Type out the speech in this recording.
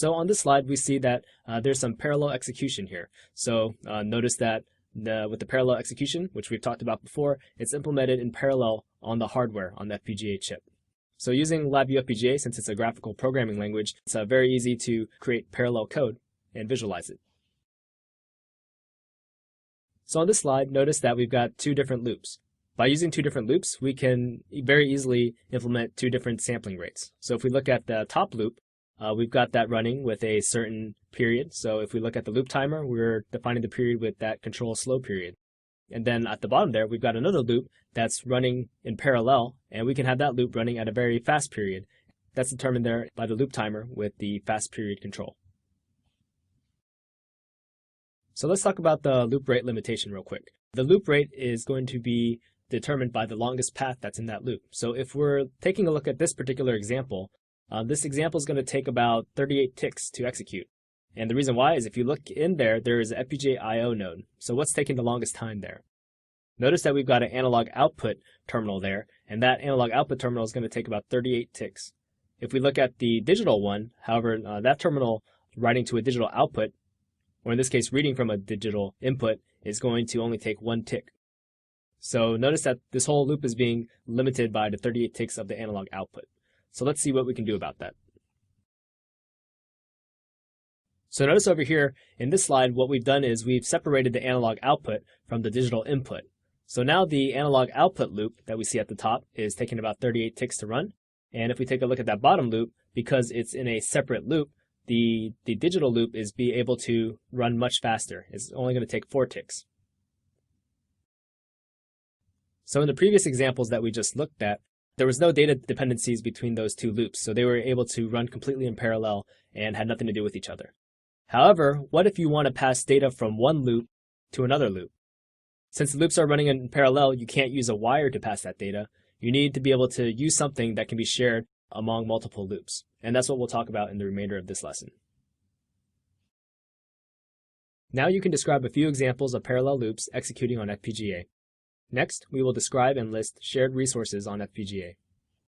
So on this slide, we see that there's some parallel execution here. So notice that with the parallel execution, which we've talked about before, it's implemented in parallel on the hardware on the FPGA chip. So using LabVIEW FPGA, since it's a graphical programming language, it's very easy to create parallel code and visualize it. So on this slide, notice that we've got two different loops. By using two different loops, we can very easily implement two different sampling rates. So if we look at the top loop, we've got that running with a certain period. So if we look at the loop timer, we're defining the period with that control slow period. And then at the bottom there, we've got another loop that's running in parallel, and we can have that loop running at a very fast period. That's determined there by the loop timer with the fast period control. So let's talk about the loop rate limitation real quick. The loop rate is going to be determined by the longest path that's in that loop. So if we're taking a look at this particular example, this example is going to take about 38 ticks to execute. And the reason why is if you look in there, there is an FPGA I/O node. So what's taking the longest time there? Notice that we've got an analog output terminal there, and that analog output terminal is going to take about 38 ticks. If we look at the digital one, however, that terminal writing to a digital output, or in this case reading from a digital input, is going to only take 1 tick. So notice that this whole loop is being limited by the 38 ticks of the analog output. So let's see what we can do about that. So notice over here in this slide, what we've done is we've separated the analog output from the digital input. So now the analog output loop that we see at the top is taking about 38 ticks to run. And if we take a look at that bottom loop, because it's in a separate loop, the digital loop is be able to run much faster. It's only going to take 4 ticks. So in the previous examples that we just looked at, there was no data dependencies between those two loops, so they were able to run completely in parallel and had nothing to do with each other. However, what if you want to pass data from one loop to another loop? Since the loops are running in parallel, you can't use a wire to pass that data. You need to be able to use something that can be shared among multiple loops. And that's what we'll talk about in the remainder of this lesson. Now you can describe a few examples of parallel loops executing on FPGA. Next, we will describe and list shared resources on FPGA.